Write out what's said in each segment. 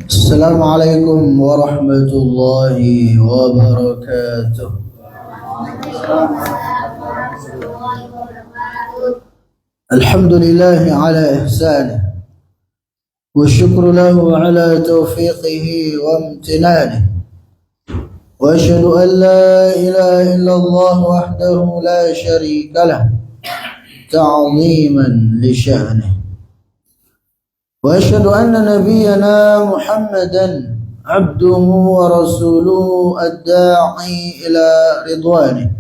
Assalamualaikum warahmatullahi wabarakatuh. Alhamdulillahi ala ihsanih wa syukru lahu ala taufiqihi wa amtinanih. Wa ashhadu an la ilaha illallah wahdahu la syarika lah ta'ziman li sya'nih. Wa ashhadu anna nabiyyana Muhammadan abduhu wa rasuluhu ad-da'i ila ridwanih.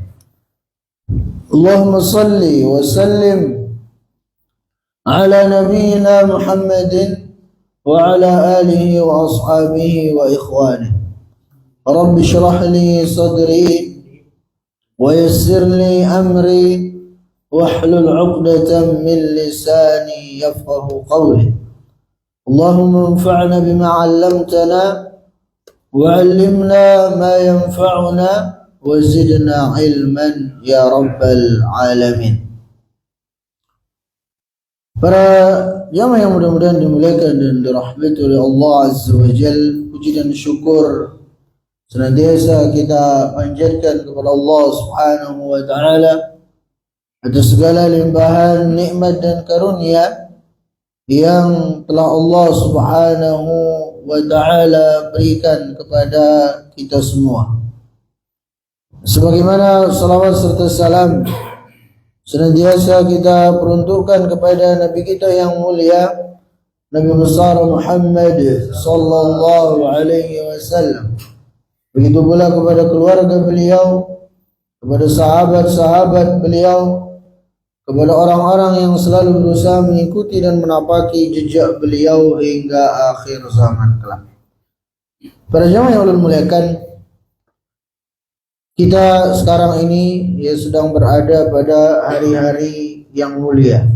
Allahumma salli wa sallim ala nabiyyina Muhammadin wa ala alihi wa ashabihi wa ikhwanihi. Rabbi shrah li sadri wa yassir li amri wahlul 'uqdatam min lisani yafqahu qawli. Allahumma anfa'na bima 'allamtana wa 'allimna ma yanfa'una wa zidna 'ilman ya rabbal alamin. Para jamaah yang mudah-mudahan dimuliakan dan dirahmati oleh Allah Azza wa Jalla, puji dan syukur senantiasa kita panjatkan kepada Allah Subhanahu wa taala atas segala limpahan nikmat dan karunia yang telah Allah Subhanahu wa taala berikan kepada kita semua. Sebagaimana salawat serta salam senantiasa kita peruntukkan kepada Nabi kita yang mulia, Nabi besar Muhammad sallallahu alaihi wasallam. Begitu pula kepada keluarga beliau, kepada sahabat-sahabat beliau, kepada orang-orang yang selalu berusaha mengikuti dan menapaki jejak beliau hingga akhir zaman kelak. Para jamaah yang Allah muliakan, kita sekarang ini sedang berada pada hari-hari yang mulia.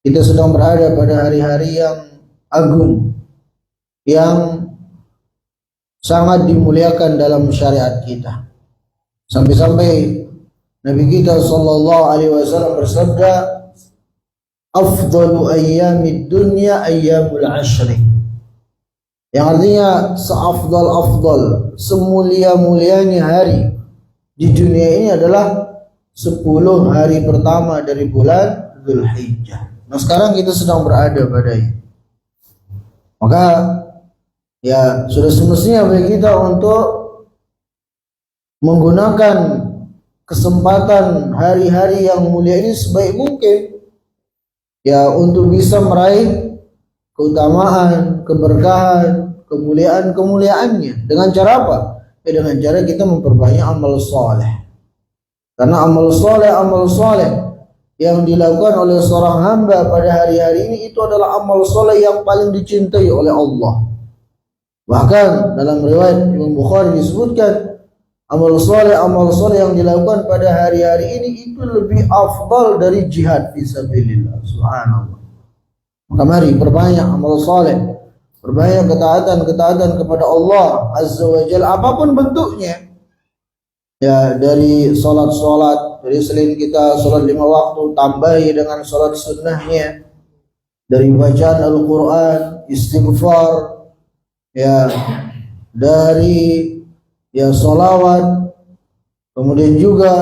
Kita sedang berada pada hari-hari yang agung, yang sangat dimuliakan dalam syariat kita. Sampai-sampai Nabi kita sallallahu alaihi wasallam bersabda, "Afdalu ayyamid dunya ayyamul ashri." Yang artinya seafdal-afdal, semulia-mulianya hari di dunia ini adalah 10 hari pertama dari bulan Dzulhijjah. Nah, sekarang kita sedang berada padanya. Maka ya sudah semestinya bagi kita untuk menggunakan kesempatan hari-hari yang mulia ini sebaik mungkin, ya, untuk bisa meraih keutamaan, keberkahan, kemuliaan-kemuliaannya. Dengan cara apa? Dengan cara kita memperbanyak amal soleh. Karena amal soleh yang dilakukan oleh seorang hamba pada hari-hari ini itu adalah amal soleh yang paling dicintai oleh Allah. Bahkan dalam riwayat Imam Bukhari disebutkan amal soleh yang dilakukan pada hari-hari ini itu lebih afdal dari jihad fisabilillah. Subhanallah. Maka mari perbanyak amal soleh, perbanyak ketaatan kepada Allah Azza wa Jalla apapun bentuknya. Ya, dari salat, dari selain kita salat 5 waktu, tambahi dengan salat sunnahnya, dari bacaan Al-Quran, istighfar, ya, dari sholawat, kemudian juga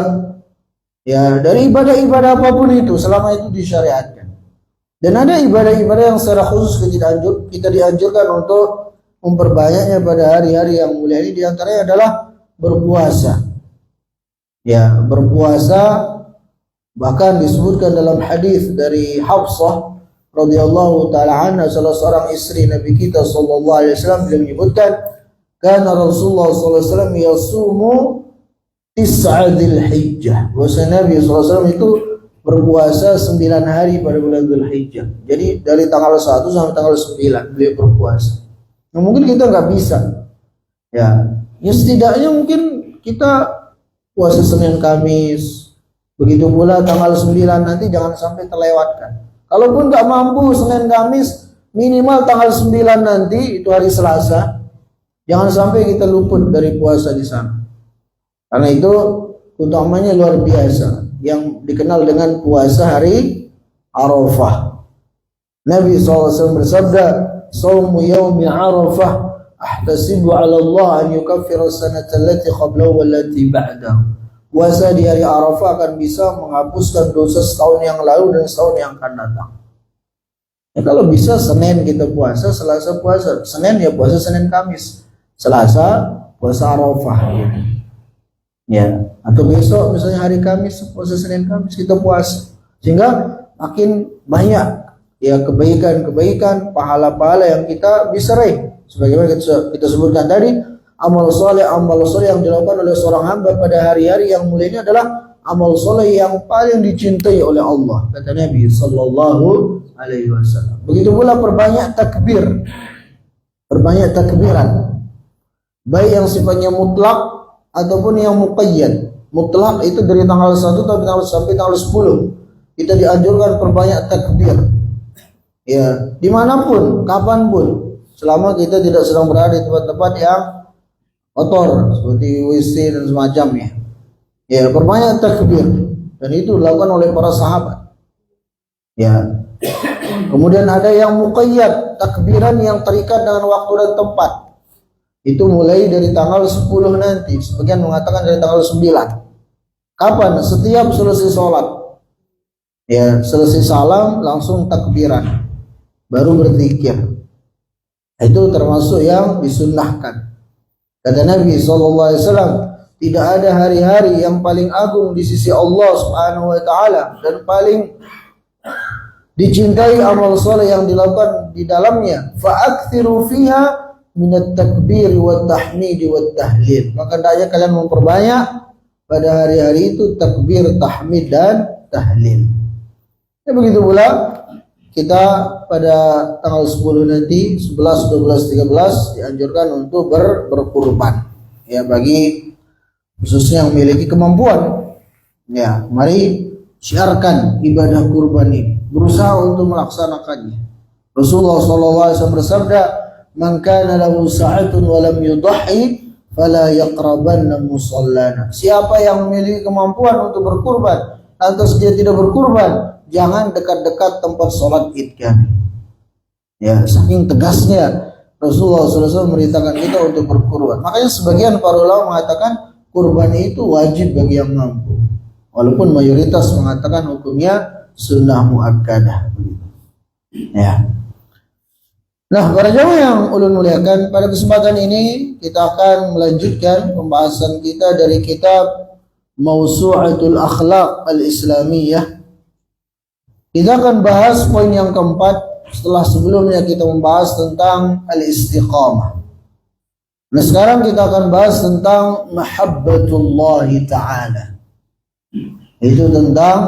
ya dari ibadah-ibadah apapun itu selama itu disyariatkan. Dan ada ibadah-ibadah yang secara khusus kita dianjurkan untuk memperbanyaknya pada hari-hari yang mulia ini. Di antaranya adalah berpuasa. Ya, berpuasa bahkan disebutkan dalam hadis dari Hafsah radhiyallahu taala anha, salah seorang istri Nabi kita sallallahu alaihi wasallam, beliau menyebutkan karena Rasulullah sallallahu alaihi wasallam yasumu tis'adil hijjah. Bahwa Nabi sallallahu alaihi wasallam itu berpuasa 9 hari pada bulan Dzulhijjah. Jadi dari tanggal 1 sampai tanggal 9 beliau berpuasa. Nah, mungkin kita nggak bisa. Ya setidaknya mungkin kita puasa Senin Kamis. Begitu pula tanggal 9 nanti jangan sampai terlewatkan. Kalaupun nggak mampu Senin Kamis, minimal tanggal 9 nanti itu hari Selasa, jangan sampai kita luput dari puasa di sana. Karena itu utamanya luar biasa yang dikenal dengan puasa hari Arafah. Nabi SAW bersabda, "Shaumu yaumi Arafah ahtasibu 'ala Allah an yukaffira as-sanata allati qablahu wallati ba'dahu." Puasa di hari Arafah akan bisa menghapuskan dosa setahun yang lalu dan setahun yang akan datang. Ya, kalau bisa Senin kita puasa, Selasa puasa, Senin ya puasa Senin Kamis, Selasa puasa Arafah. Ya, atau besok misalnya hari Kamis puasa Senin Kamis kita puasa, sehingga makin banyak ya kebaikan-kebaikan, pahala-pahala yang kita bisa raih. Sebagaimana kita sebutkan tadi, amal soleh yang dilakukan oleh seorang hamba pada hari-hari yang mulia ini adalah amal soleh yang paling dicintai oleh Allah, kata Nabi Sallallahu Alaihi Wasallam. Begitu pula perbanyak takbir, perbanyak takbiran, baik yang sifatnya mutlak ataupun yang muqayyad. Mutlak itu dari tanggal 1 sampai tanggal 10 kita dianjurkan perbanyak takbir. Ya, dimanapun, kapanpun, selama kita tidak sedang berada di tempat-tempat yang kotor seperti WC dan semacamnya. Ya, perbanyak takbir, dan itu dilakukan oleh para sahabat. Ya. Kemudian ada yang muqayyad, takbiran yang terikat dengan waktu dan tempat. Itu mulai dari tanggal 10 nanti, sebagian mengatakan dari tanggal 9. Kapan? Setiap selesai sholat. Ya, selesai salam langsung takbiran, baru berzikir. Itu termasuk yang disunnahkan. Kata Nabi SAW, tidak ada hari-hari yang paling agung di sisi Allah Subhanahu wa taala dan paling dicintai amal soleh yang dilakukan di dalamnya. Fa'akthiru fiha minat takbir wa tahmid wa tahlil. Maka hendaknya kalian memperbanyak pada hari-hari itu takbir, tahmid dan tahlil. Ya, begitu pula kita pada tanggal 10 nanti, 11, 12, 13 dianjurkan untuk berkurban. Ya, bagi khususnya yang memiliki kemampuan. Ya, mari syiarkan ibadah kurban ini, berusaha untuk melaksanakannya. Rasulullah SAW bersabda, "Man kana lahu sa'atun wa lam yudhi fala yaqrabanna musallana." Siapa yang memiliki kemampuan untuk berkurban, lantas dia tidak berkurban, jangan dekat-dekat tempat sholat Id kami. Ya, saking tegasnya Rasulullah SAW memerintahkan kita untuk berkurban. Makanya sebagian para ulama mengatakan kurban itu wajib bagi yang mampu, walaupun mayoritas mengatakan hukumnya sunnah muakkadah. Ya. Nah, para jamaah yang ulun muliakan, pada kesempatan ini kita akan melanjutkan pembahasan kita dari kitab Mawsu'atul Akhlaq Al-Islamiyah. Kita akan bahas poin yang keempat setelah sebelumnya kita membahas tentang al-istiqamah. Nah, sekarang kita akan bahas tentang mahabbatullah ta'ala. Itu tentang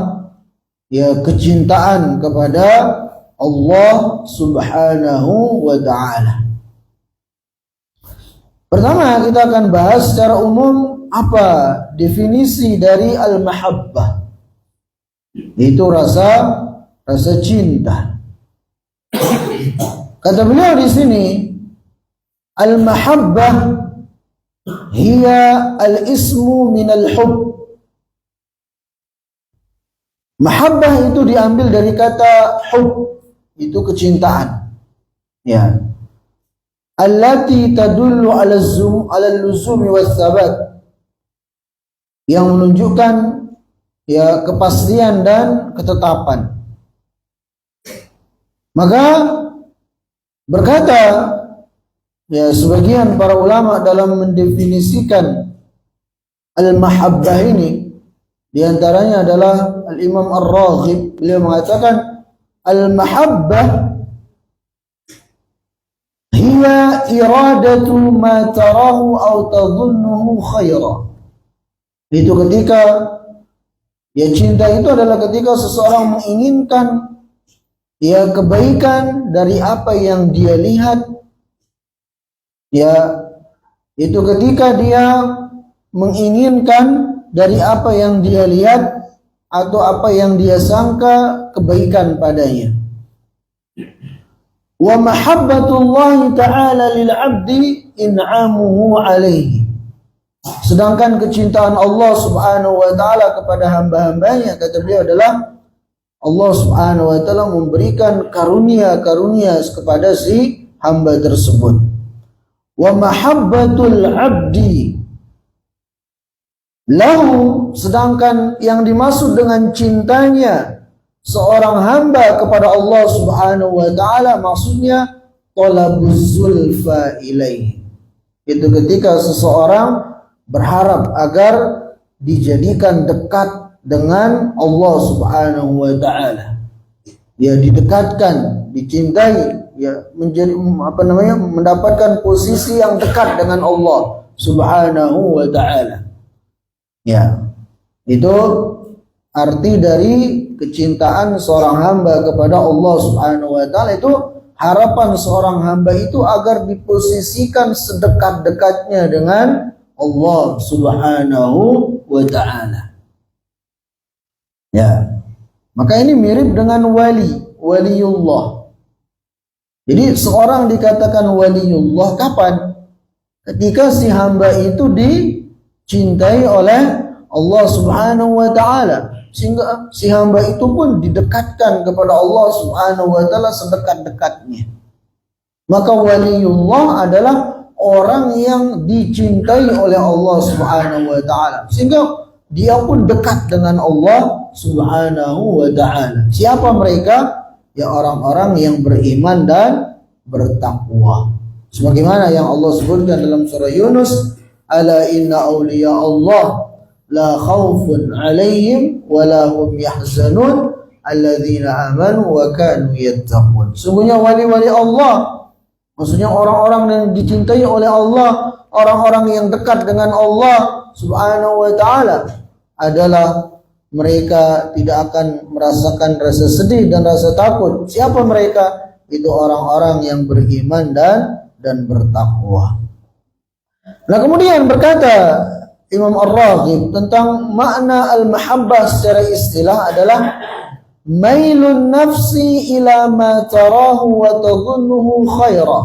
ya kecintaan kepada Allah Subhanahu wa ta'ala. Pertama, kita akan bahas secara umum apa definisi dari al-mahabbah. Itu rasa cinta. Kata beliau di sini, al-mahabbah hiya al-ismu min al-hubb. Mahabbah itu diambil dari kata hub, itu kecintaan. Ya. Allati tadullu ala al-luzumi was-sabat. Yang menunjukkan ya kepastian dan ketetapan. Maka berkata ya sebagian para ulama dalam mendefinisikan al-mahabbah ini, di antaranya adalah Al-Imam Ar-Raghib. Beliau mengatakan al-mahabbah hiya iradatu ma tarahu aw tadhunnuhu khaira. Itu ketika ya cinta itu adalah ketika seseorang menginginkan ya kebaikan dari apa yang dia lihat. Ya, itu ketika dia menginginkan dari apa yang dia lihat atau apa yang dia sangka kebaikan padanya. Wa mahabbatullah ta'ala lil 'abdi in'amuhu alaihi. Sedangkan kecintaan Allah Subhanahu wa taala kepada hamba-hambanya, kata beliau, adalah Allah Subhanahu wa taala memberikan karunia-karunia kepada si hamba tersebut. Wa mahabbatul abdi lahu, sedangkan yang dimaksud dengan cintanya seorang hamba kepada Allah Subhanahu wa taala maksudnya talabuz zulfa ilaihi. Itu ketika seseorang berharap agar dijadikan dekat dengan Allah Subhanahu wa taala. Ya, didekatkan, dicintai, ya, menjadi mendapatkan posisi yang dekat dengan Allah Subhanahu wa taala. Ya, itu arti dari kecintaan seorang hamba kepada Allah Subhanahu wa taala. Itu harapan seorang hamba itu agar diposisikan sedekat-dekatnya dengan Allah Subhanahu wa taala. Ya. Maka ini mirip dengan waliullah. Jadi seorang dikatakan waliullah kapan? Ketika si hamba itu dicintai oleh Allah Subhanahu wa taala, sehingga si hamba itu pun didekatkan kepada Allah Subhanahu wa taala sedekat-dekatnya. Maka waliullah adalah orang yang dicintai oleh Allah Subhanahu wa taala, sehingga dia pun dekat dengan Allah Subhanahu wa ta'ala. Siapa mereka? Ya, orang-orang yang beriman dan bertakwa. Sebagaimana yang Allah sebutkan dalam surah Yunus, ala inna awliya Allah la khawfun alaihim wa la hum yahzanun alladzina amanu wa kanu yattaqun. Sungguhnya wali-wali Allah, maksudnya orang-orang yang dicintai oleh Allah, orang-orang yang dekat dengan Allah Subhanahu wa ta'ala, adalah mereka tidak akan merasakan rasa sedih dan rasa takut. Siapa mereka? Itu orang-orang yang beriman dan bertakwa. Nah, kemudian berkata Imam Ar-Raghib tentang makna al-mahabbah secara istilah adalah mailun nafsi ila ma tarahu wa tadhunnuhu khaira.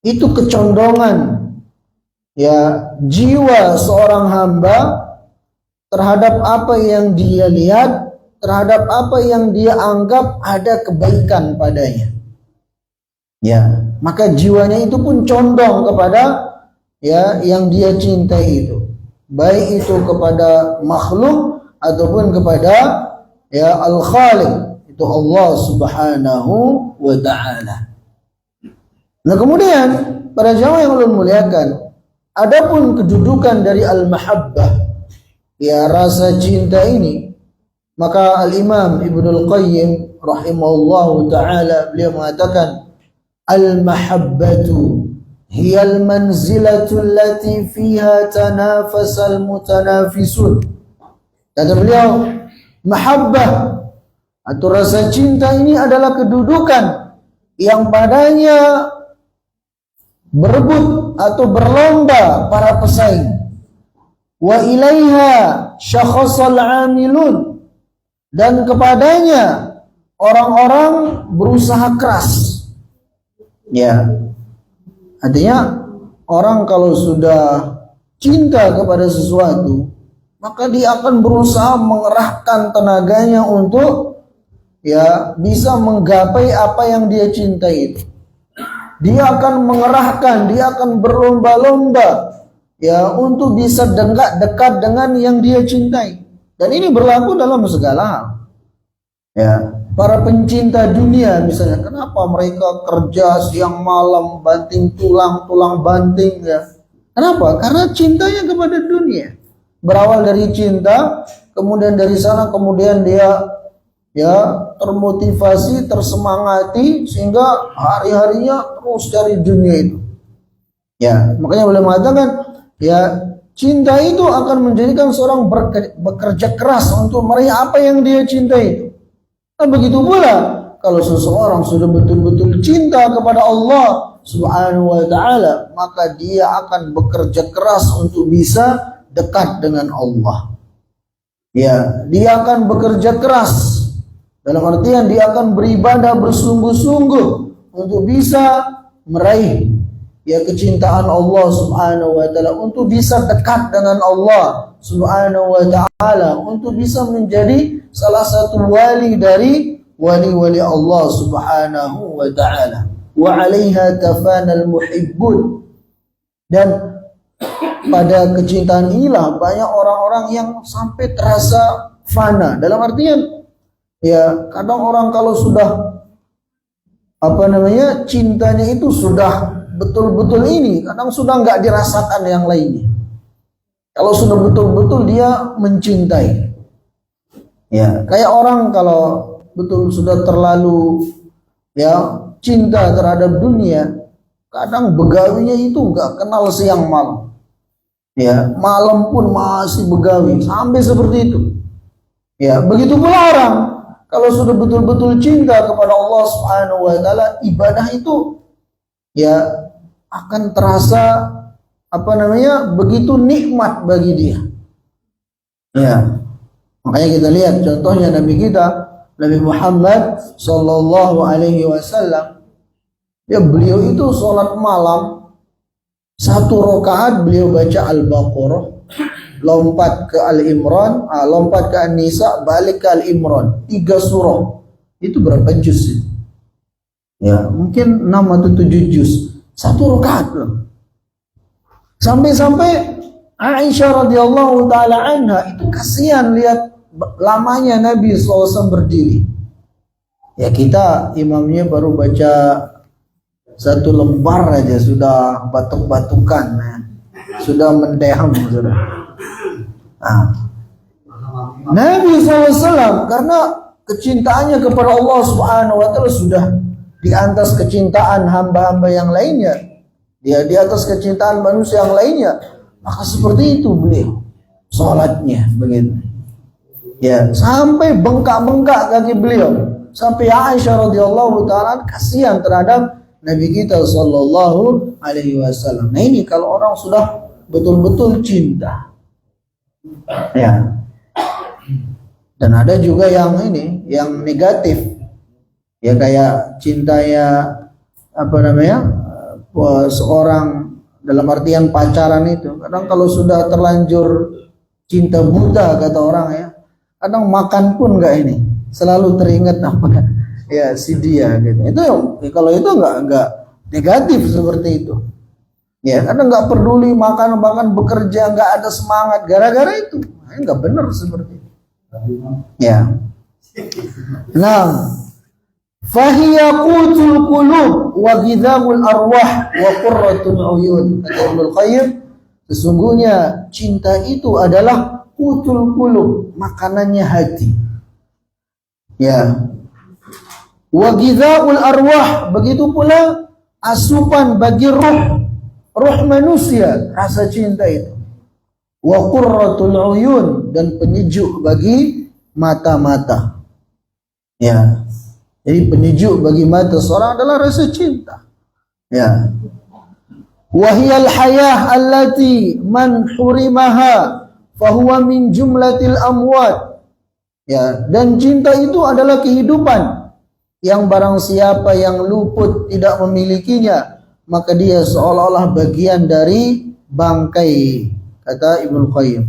Itu kecondongan, ya, jiwa seorang hamba terhadap apa yang dia lihat, terhadap apa yang dia anggap ada kebaikan padanya. Ya, maka jiwanya itu pun condong kepada, ya, yang dia cintai itu, baik itu kepada makhluk ataupun kepada, ya, al-Khaliq, itu Allah Subhanahu wa ta'ala. Nah, kemudian para jamaah yang Allah muliakan, adapun kedudukan dari al-mahabbah, ya, rasa cinta ini, maka al-Imam Ibnul Qayyim rahimahullahu ta'ala beliau mengatakan al-mahabbatu hiya al-manzilatu allati fiha tanafasal mutanafisun. Kata beliau, mahabbah atau rasa cinta ini adalah kedudukan yang padanya berebut atau berlomba para pesaing. Wa ilaiha syakhasal amilun, dan kepadanya orang-orang berusaha keras. Ya, artinya orang kalau sudah cinta kepada sesuatu, maka dia akan berusaha mengerahkan tenaganya untuk, ya, bisa menggapai apa yang dia cintai itu. Dia akan mengerahkan, dia akan berlomba-lomba, ya, untuk bisa dekat dengan yang dia cintai. Dan ini berlaku dalam segala hal. Ya, para pencinta dunia misalnya, kenapa mereka kerja siang malam, banting tulang banting, ya? Kenapa? Karena cintanya kepada dunia. Berawal dari cinta, kemudian dari sana kemudian dia, ya, termotivasi, tersemangati, sehingga hari-harinya terus cari dunia itu. Ya, makanya boleh mengatakan, ya, cinta itu akan menjadikan seorang bekerja keras untuk meraih apa yang dia cintai itu. Nah, begitu pula kalau seseorang sudah betul-betul cinta kepada Allah Subhanahu wa ta'ala, maka dia akan bekerja keras untuk bisa dekat dengan Allah. Ya, dia akan bekerja keras dalam artian dia akan beribadah bersungguh-sungguh untuk bisa meraih, ya kecintaan Allah Subhanahu wa taala, untuk bisa dekat dengan Allah Subhanahu wa taala, untuk bisa menjadi salah satu wali dari wali-wali Allah Subhanahu wa taala. Wa 'alaiha tafanal muhibbun. Dan pada kecintaan inilah banyak orang-orang yang sampai terasa fana. Dalam artian, ya kadang orang kalau sudah cintanya itu sudah betul-betul ini, kadang sudah nggak dirasakan yang lainnya. Kalau sudah betul-betul dia mencintai, ya kayak orang kalau betul sudah terlalu ya cinta terhadap dunia, kadang begawinya itu nggak kenal siang malam, ya malam pun masih begawi sampai seperti itu. Ya begitu pula orang kalau sudah betul-betul cinta kepada Allah Subhanahu wa taala, ibadah itu ya akan terasa begitu nikmat bagi dia. Ya. Makanya kita lihat contohnya Nabi kita, Nabi Muhammad sallallahu alaihi wasallam. Ya beliau itu sholat malam 1 rakaat beliau baca Al-Baqarah, lompat ke Al-Imran, lompat ke An-Nisa, balik ke Al-Imran, 3 surah. Itu berapa juz itu? Ya, mungkin 6 atau 7 juz. 1 rakaat loh. Sampai-sampai Aisyah radhiyallahu taala anha itu kasihan lihat lamanya Nabi SAW berdiri. Ya kita imamnya baru baca 1 lembar aja sudah batuk-batukan, ya. Sudah mendeham sudah. Nabi SAW karena kecintaannya kepada Allah Subhanahu wa taala sudah di atas kecintaan hamba-hamba yang lainnya, dia di atas kecintaan manusia yang lainnya, maka seperti itu beliau sholatnya begitu. Ya sampai bengkak-bengkak kaki beliau, sampai Aisyah radhiyallahu taala kasihan terhadap Nabi kita sallallahu alaihi wasallam. Nah ini kalau orang sudah betul-betul cinta. Ya. Dan ada juga yang ini, yang negatif. Ya kayak cintanya seorang dalam artian pacaran itu. Kadang kalau sudah terlanjur cinta buta kata orang ya, kadang makan pun enggak ini, selalu teringat ya si dia gitu. Itu kalau itu enggak negatif seperti itu. Ya, karena enggak peduli makan bekerja enggak ada semangat gara-gara itu. Nah, enggak benar seperti itu. Ya. Nah, fahiya qutul qulub wa ghidhamul arwah wa qurratul uyun. Kata Ibnu Qayyim, sesungguhnya cinta itu adalah qutul qulub, makanannya hati. Ya. Wa ghidhaul arwah, begitu pula asupan bagi ruh manusia, rasa cinta itu. Wa qurratul uyun, dan penyejuk bagi mata-mata. Ya. Jadi penyejuk bagi mata seorang adalah rasa cinta. Ya. Wa hiyal hayah allati man hurimaha fahuwa min jumlatil amwat. Ya, dan cinta itu adalah kehidupan yang barang siapa yang luput tidak memilikinya, maka dia seolah-olah bagian dari bangkai, kata Ibnu Qayyim.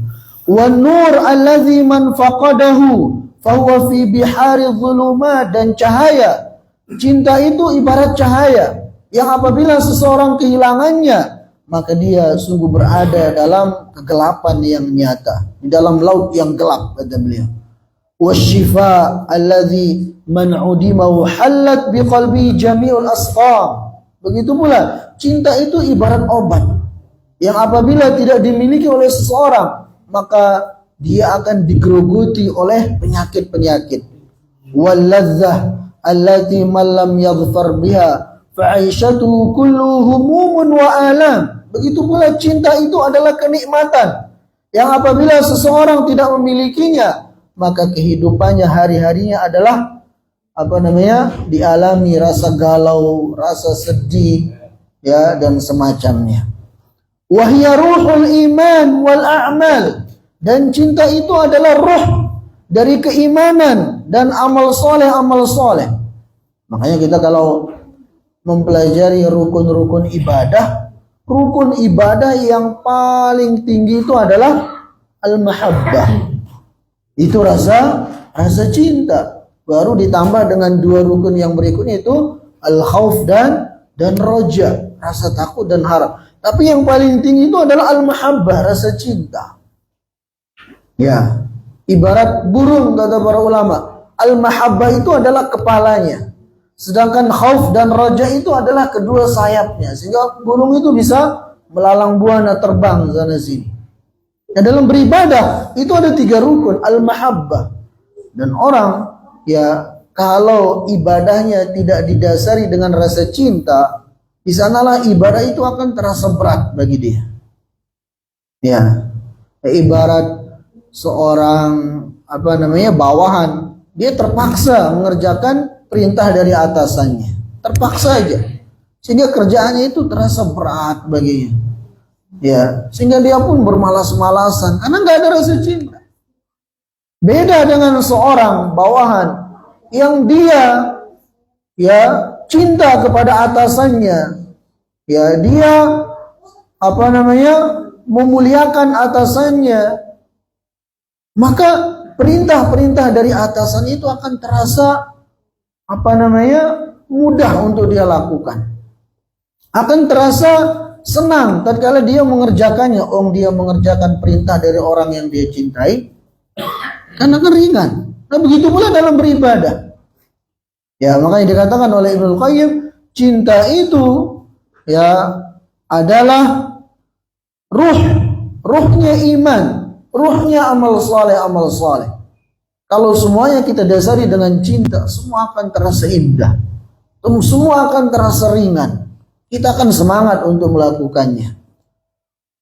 Wan nur allazi man faqadahu fahuwa fi bihari dhulumat, dan cahaya, cinta itu ibarat cahaya yang apabila seseorang kehilangannya, maka dia sungguh berada dalam kegelapan yang nyata, di dalam laut yang gelap, kata beliau. Wasyifa allazi man udimahu halat biqalbi jami'ul asqam. Begitu pula cinta itu ibarat obat yang apabila tidak dimiliki oleh seseorang, maka dia akan digerogoti oleh penyakit-penyakit. Walladzah allati man lam yaghfar biha fa'aishatu kullu humumun wa alam. Begitu pula cinta itu adalah kenikmatan yang apabila seseorang tidak memilikinya, maka kehidupannya hari-harinya adalah dialami rasa galau, rasa sedih, ya, dan semacamnya. Wahya ruhul iman wal a'mal, dan cinta itu adalah ruh dari keimanan dan amal soleh. Makanya kita kalau mempelajari rukun-rukun ibadah, rukun ibadah yang paling tinggi itu adalah al-mahabbah. Itu rasa cinta. Baru ditambah dengan dua rukun yang berikutnya itu al-khauf dan roja, rasa takut dan harap. Tapi yang paling tinggi itu adalah al-mahabbah, rasa cinta. Ya, ibarat burung kata para ulama. Al-mahabbah itu adalah kepalanya. Sedangkan khauf dan roja itu adalah kedua sayapnya. Sehingga burung itu bisa melalang buana terbang sana sini. Nah, dalam beribadah itu ada 3 rukun al-mahabbah. Dan orang ya kalau ibadahnya tidak didasari dengan rasa cinta, di sanalah ibadah itu akan terasa berat bagi dia. Ya, ibarat seorang bawahan, dia terpaksa mengerjakan perintah dari atasannya, terpaksa aja, sehingga kerjaannya itu terasa berat baginya. Ya, sehingga dia pun bermalas-malasan karena nggak ada rasa cinta. Beda dengan seorang bawahan yang dia ya cinta kepada atasannya, ya dia memuliakan atasannya, maka perintah-perintah dari atasan itu akan terasa mudah untuk dia lakukan. Akan terasa senang tatkala dia mengerjakannya. Dia mengerjakan perintah dari orang yang dia cintai, karena kan ringan. Nah, begitu pula dalam beribadah. Ya, makanya dikatakan oleh Ibnu Qayyim, cinta itu ya adalah ruhnya iman, ruhnya amal saleh. Kalau semuanya kita dasari dengan cinta, semua akan terasa indah, semua akan terasa ringan. Kita akan semangat untuk melakukannya.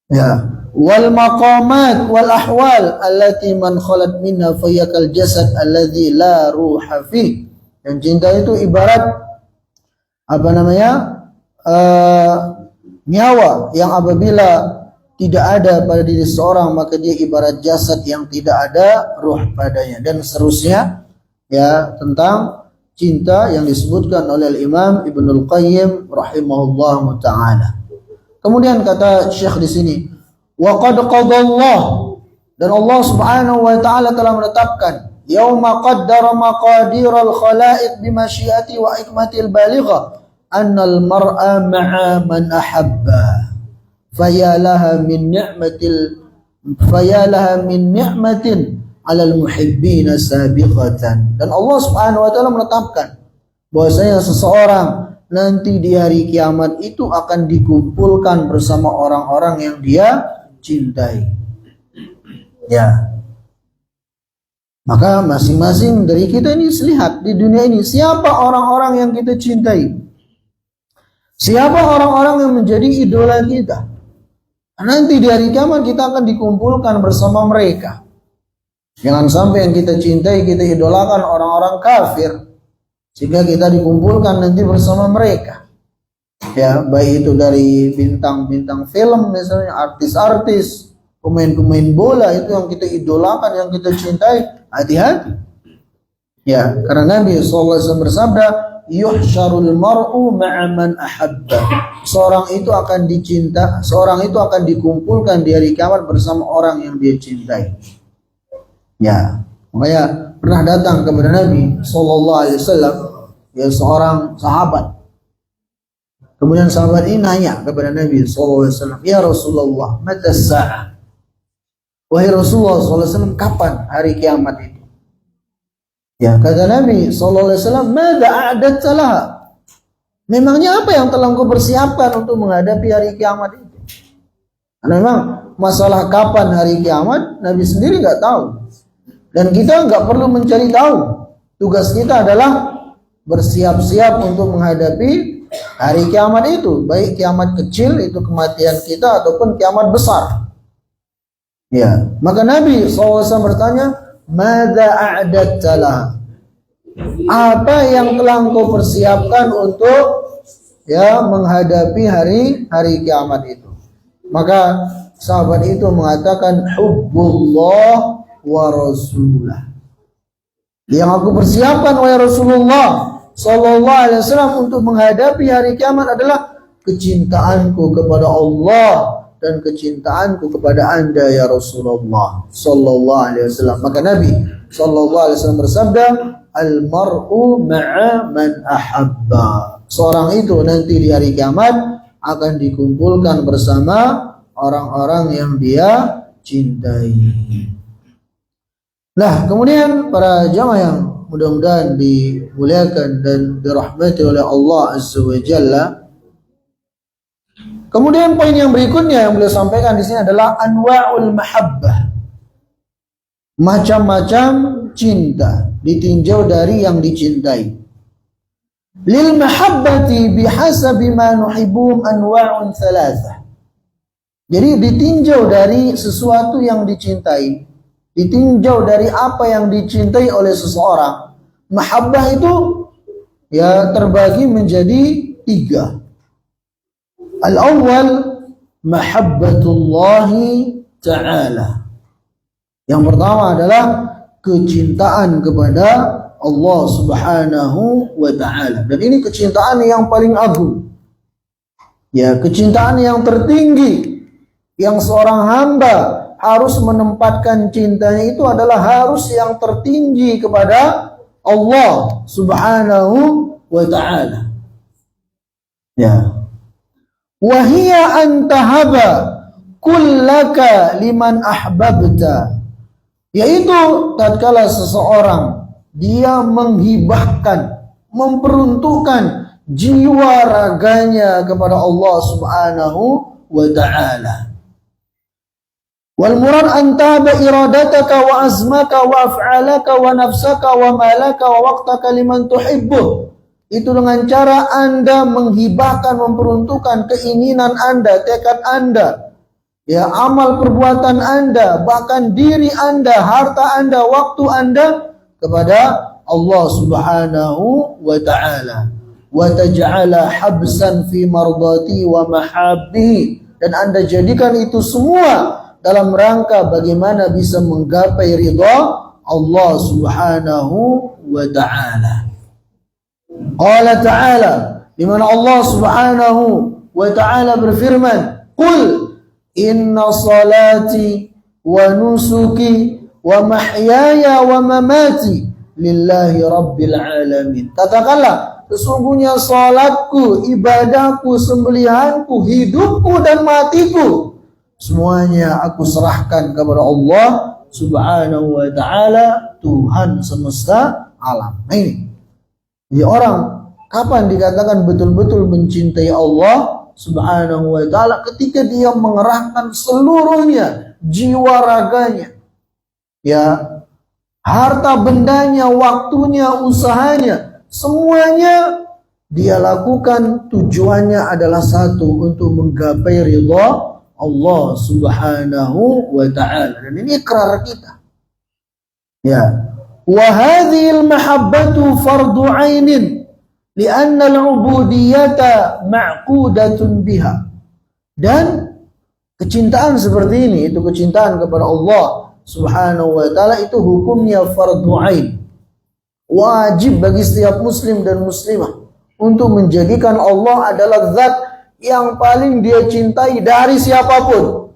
Ya, wal maqamat wal ahwal allati man khalat minha fayakal jasad alladzi la ruha fi. Dan cinta itu ibarat nyawa yang apabila tidak ada pada diri seorang, maka dia ibarat jasad yang tidak ada ruh padanya, dan seterusnya ya tentang cinta yang disebutkan oleh Imam Ibnul Qayyim rahimahullah taala. Kemudian kata Syekh di sini, wa qad qadallah, dan Allah Subhanahu wa taala telah menetapkan yauma qaddara maqadiral khalaiq bimasyiati wa hikmatil baligha annal mar'a ma'a man ahabba fayalaha min ni'matin 'alal muhibbina sabiqatan. Dan Allah Subhanahu wa taala menetapkan bahwasanya seseorang nanti di hari kiamat itu akan dikumpulkan bersama orang-orang yang dia cintai. Ya. Maka masing-masing dari kita ini lihat di dunia ini siapa orang-orang yang kita cintai. Siapa orang-orang yang menjadi idola kita. Nanti di hari kiamat kita akan dikumpulkan bersama mereka. Jangan sampai yang kita cintai, kita idolakan orang-orang kafir, sehingga kita dikumpulkan nanti bersama mereka. Ya, baik itu dari bintang-bintang film misalnya, artis-artis, pemain-pemain bola, itu yang kita idolakan, yang kita cintai. Hati-hati. Ya, karena Nabi SAW bersabda, yuhsyarul mar'u ma'a man ahabba. Seorang itu akan dikumpulkan di hari kiamat bersama orang yang dia cintai. Ya, makanya pernah datang kepada Nabi SAW ya seorang sahabat. Kemudian sahabat ini nanya kepada Nabi SAW, ya Rasulullah, mata sa'ah? Wahai Rasulullah SAW, kapan hari kiamat itu? Ya, kata Nabi SAW, mada a'adatta laha? Memangnya apa yang telah engkau persiapkan untuk menghadapi hari kiamat itu? Karena memang masalah kapan hari kiamat Nabi sendiri nggak tahu, dan kita nggak perlu mencari tahu. Tugas kita adalah bersiap-siap untuk menghadapi hari kiamat itu, baik kiamat kecil itu kematian kita ataupun kiamat besar. Ya, maka Nabi SAW bertanya, mada a'adatta laha? Apa yang telah engkau persiapkan untuk ya menghadapi hari kiamat itu? Maka sahabat itu mengatakan, hubbullah wa rasulah. Yang aku persiapkan oleh Rasulullah sallallahu alaihi wasallam untuk menghadapi hari kiamat adalah kecintaanku kepada Allah dan kecintaanku kepada Anda ya Rasulullah sallallahu alaihi wasallam. Maka Nabi sallallahu alaihi wasallam bersabda, al-mar'u ma'a man ahabba. Seorang itu nanti di hari kiamat akan dikumpulkan bersama orang-orang yang dia cintai. Nah, kemudian para jamaah yang mudah-mudahan dimuliakan dan dirahmati oleh Allah Azza wa Jalla. Kemudian poin yang berikutnya yang beliau sampaikan di sini adalah anwa'ul mahabbah. Macam-macam cinta ditinjau dari yang dicintai. Lil mahabbati bihasabi ma nuhibbum anwa'un thalathah. Jadi ditinjau dari sesuatu yang dicintai, ditinjau dari apa yang dicintai oleh seseorang. Mahabbah itu ya terbagi menjadi 3. Al-awwal mahabbatullahi ta'ala. Yang pertama adalah kecintaan kepada Allah Subhanahu wa ta'ala. Dan ini kecintaan yang paling agung. Ya, kecintaan yang tertinggi yang seorang hamba harus menempatkan cintanya itu adalah harus yang tertinggi kepada Allah Subhanahu wa ta'ala. Ya. Wa hiya an tahaba kullaka liman ahbabta. Yaitu tatkala seseorang dia menghibahkan, memperuntukkan jiwa raganya kepada Allah Subhanahu wa ta'ala. Wal murad an taba iradataka wa azmaka wa af'alaka wa nafsaka wa malaka wa waqtaka liman tuhibbu. Itu dengan cara Anda menghibahkan, memperuntukkan keinginan Anda, tekad Anda, ya, amal perbuatan Anda, bahkan diri Anda, harta Anda, waktu Anda kepada Allah Subhanahu wa ta'ala. Wa taj'ala habsan fi mardati wa mahabbi. Dan Anda jadikan itu semua dalam rangka bagaimana bisa menggapai ridha Allah Subhanahu wa ta'ala. Qala ta'ala, di mana Allah Subhanahu wa ta'ala berfirman, "Qul inna salati wa nusuki wa mahyaya wa mamati lillahi rabbil alamin." Katakanlah, sesungguhnya salatku, ibadahku, sembelihanku, hidupku dan matiku, semuanya aku serahkan kepada Allah Subhanahu wa ta'ala, Tuhan semesta alam. Nah ini, jadi orang kapan dikatakan betul-betul mencintai Allah Subhanahu wa ta'ala? Ketika dia mengerahkan seluruhnya, jiwa raganya, ya, harta bendanya, waktunya, usahanya, semuanya dia lakukan, tujuannya adalah satu, untuk menggapai ridha Allah Subhanahu wa ta'ala. Dan ini ikrar kita. Ya. Wa hadhil mahabbatu fardu 'ainin li'anna al-'ubudiyyata ma'qudatun biha. Dan kecintaan seperti ini, itu kecintaan kepada Allah Subhanahu wa ta'ala, itu hukumnya fardu 'ain. Wajib bagi setiap muslim dan muslimah untuk menjadikan Allah adalah zat yang paling dia cintai dari siapapun.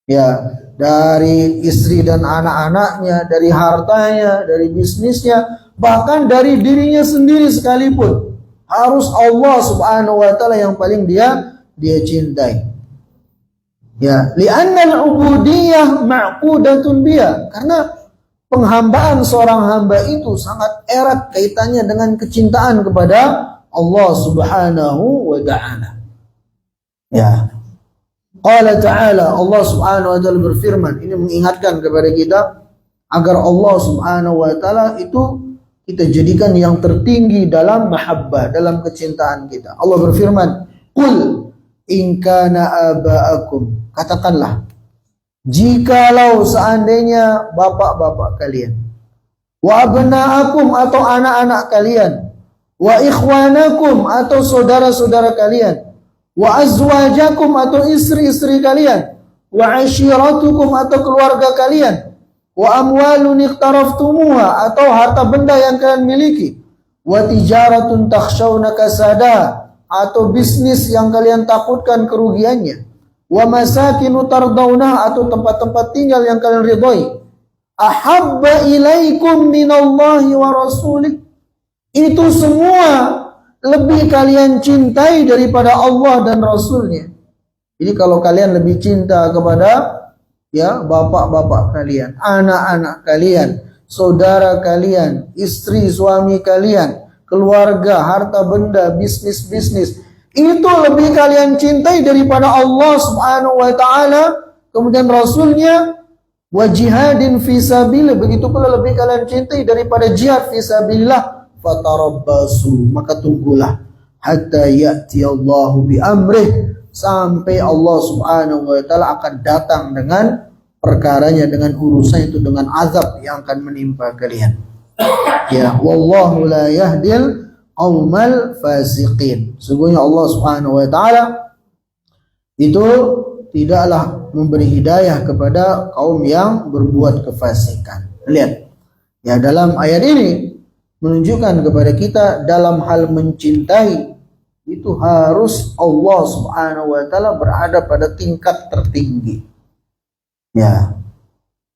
Ya, dari istri dan anak-anaknya, dari hartanya, dari bisnisnya, bahkan dari dirinya sendiri sekalipun. Harus Allah Subhanahu wa ta'ala yang paling dia cintai. Ya, li'anna al-'ubudiyyah ma'qudatun biha. Karena penghambaan seorang hamba itu sangat erat kaitannya dengan kecintaan kepada Allah Subhanahu wa ta'ala. Ya. Qala ta'ala, Allah Subhanahu wa ta'ala berfirman, ini mengingatkan kepada kita agar Allah Subhanahu wa ta'ala itu kita jadikan yang tertinggi dalam mahabbah, dalam kecintaan kita. Allah berfirman, "Qul in kana aba'akum." Katakanlah, jikalau seandainya bapak-bapak kalian, wa abna'akum atau anak-anak kalian, wa ikhwanakum atau saudara-saudara kalian, wa azwajakum atau istri-istri kalian, wa ashiratukum atau keluarga kalian, wa amwalun iqtaraftumuha atau harta benda yang kalian miliki, wa tijaratun takhshawna kasada atau bisnis yang kalian takutkan kerugiannya, wa masakinu tardawna atau tempat-tempat tinggal yang kalian ridhoi, ahabba ilaikum minallahi wa rasulih, itu semua lebih kalian cintai daripada Allah dan Rasulnya. Jadi kalau kalian lebih cinta kepada bapak-bapak kalian, anak-anak kalian, saudara kalian, istri suami kalian, keluarga, harta benda, bisnis-bisnis, itu lebih kalian cintai daripada Allah Subhanahu wa taala, kemudian Rasulnya, wa jihadin fisabilillah, begitu pula lebih kalian cintai daripada jihad fisabilillah, fatarabbasu, maka tunggulah hatta ya'ti Allahu bi amrih, sampai Allah Subhanahu wa taala akan datang dengan perkaranya, dengan urusan itu, dengan azab yang akan menimpa kalian. Ya, wallahu la yahdil qaumal fasiqin. Sungguhnya Allah Subhanahu wa taala itu tidaklah memberi hidayah kepada kaum yang berbuat kefasikan. Lihat. Ya, dalam ayat ini menunjukkan kepada kita dalam hal mencintai itu harus Allah Subhanahu wa taala berada pada tingkat tertinggi. Ya.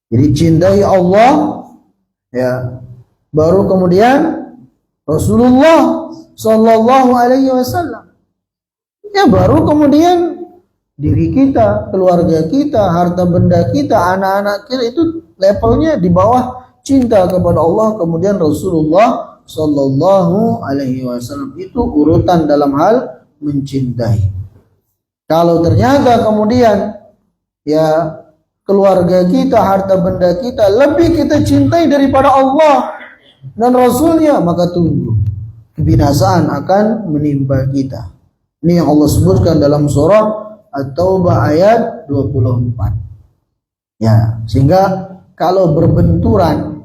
Jadi cintai Allah, ya, baru kemudian Rasulullah sallallahu alaihi wasallam. Ya, baru kemudian diri kita, keluarga kita, harta benda kita, anak-anak kita, itu levelnya di bawah cinta kepada Allah, kemudian Rasulullah sallallahu alaihi wasallam. Itu urutan dalam hal mencintai. Kalau ternyata kemudian ya keluarga kita, harta benda kita lebih kita cintai daripada Allah dan Rasulnya, maka tunggu, kebinasaan akan menimpa kita. Ini yang Allah sebutkan dalam surah At-Taubah ayat 24. Ya, sehingga kalau berbenturan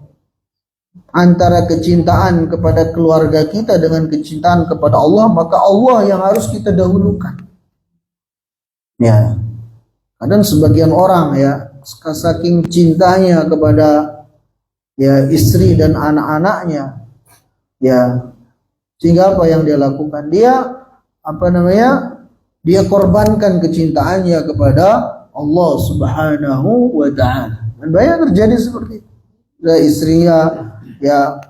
antara kecintaan kepada keluarga kita dengan kecintaan kepada Allah, maka Allah yang harus kita dahulukan. Ya, kadang sebagian orang ya saking cintanya kepada ya istri dan anak-anaknya, ya, sehingga apa yang dia lakukan, dia dia korbankan kecintaannya kepada Allah Subhanahu wa taala. Dan banyak terjadi seperti itu. Istrinya ya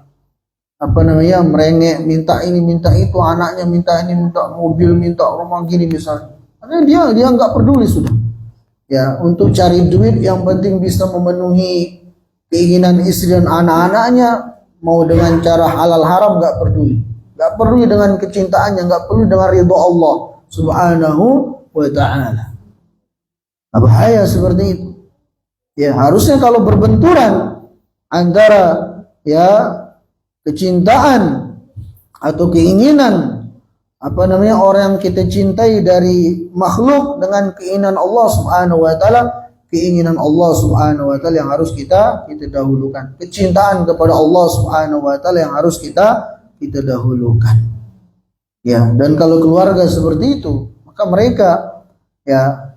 merengek, minta ini minta itu, anaknya minta ini, minta mobil, minta rumah gini misalnya. Karena dia nggak peduli sudah. Ya, untuk cari duit yang penting bisa memenuhi keinginan istri dan anak-anaknya, mau dengan cara halal haram nggak peduli. Nggak peduli dengan kecintaannya, nggak peduli dengan ridho Allah Subhanahu wa ta'ala. Bahaya seperti itu. Ya, harusnya kalau berbenturan antara ya kecintaan atau keinginan orang yang kita cintai dari makhluk dengan keinginan Allah Subhanahu wa taala, keinginan Allah Subhanahu wa taala yang harus kita dahulukan. Kecintaan kepada Allah Subhanahu wa taala yang harus kita dahulukan. Ya, dan kalau keluarga seperti itu, maka mereka ya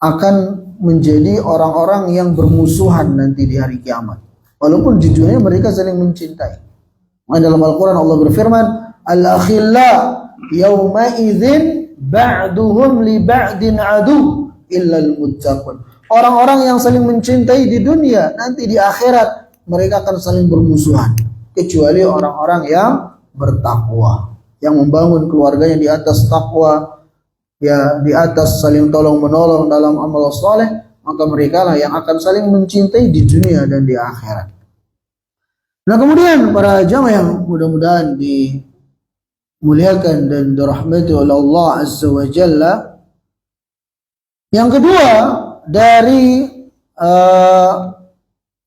akan menjadi orang-orang yang bermusuhan nanti di hari kiamat. Walaupun jujurnya mereka saling mencintai. Dalam Al-Quran Allah berfirman, al-akhilla yawma idzin ba'duhum li ba'din adu illa al-muttaqun. Orang-orang yang saling mencintai di dunia, nanti di akhirat mereka akan saling bermusuhan, kecuali orang-orang yang bertakwa, yang membangun keluarganya di atas takwa, ya, di atas saling tolong menolong dalam amal saleh, maka mereka lah yang akan saling mencintai di dunia dan di akhirat. Nah, kemudian para jamaah yang mudah-mudahan dimuliakan dan dirahmati oleh Allah Azza wa Jalla, yang kedua dari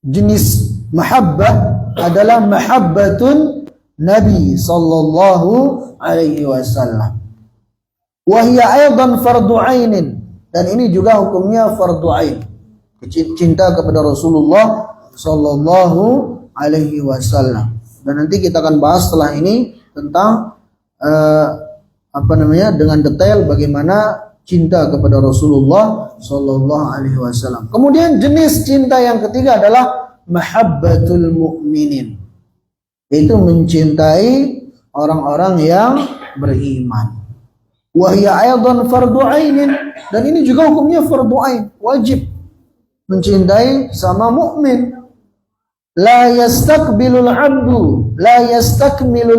jenis mahabbah adalah mahabbatun Nabi sallallahu alaihi wasallam. Wa hiya aidan fardu ainin, dan ini juga hukumnya fardu ain. Cinta kepada Rasulullah sallallahu alaihi wasallam. Dan nanti kita akan bahas setelah ini tentang dengan detail bagaimana cinta kepada Rasulullah sallallahu alaihi wasallam. Kemudian jenis cinta yang ketiga adalah mahabbatul mu'minin, yaitu mencintai orang-orang yang beriman. Wa hiya aidan fardu ainin, dan ini juga hukumnya fardu ain, wajib mencintai sama mukmin. La yastakmilul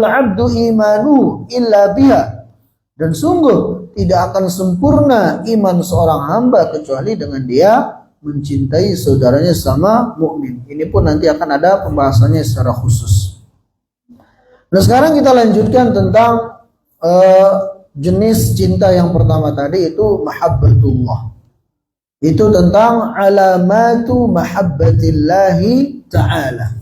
abdu imanu illa biha, dan sungguh tidak akan sempurna iman seorang hamba kecuali dengan dia mencintai saudaranya sama mukmin. Ini pun nanti akan ada pembahasannya secara khusus. Nah, sekarang kita lanjutkan tentang jenis cinta yang pertama tadi, itu mahabbatullah. Itu tentang alamatu mahabbatillahi ta'ala.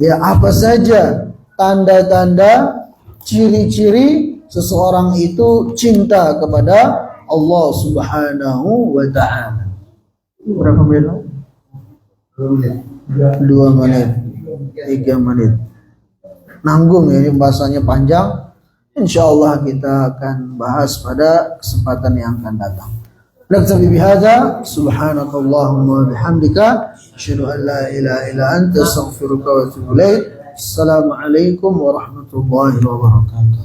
Ya, apa saja tanda-tanda, ciri-ciri seseorang itu cinta kepada Allah Subhanahu wa ta'ala. Berapa menit? 2 menit, 3 menit. Nanggung ya, ini bahasanya panjang. Insya Allah kita akan bahas pada kesempatan yang akan datang. Naktabi bihadza, subhanakallahumma wa bihamdika, asyhadu an la ilaha illa anta, astaghfiruka wa atubu ilaik. Assalamualaikum warahmatullahi wabarakatuh.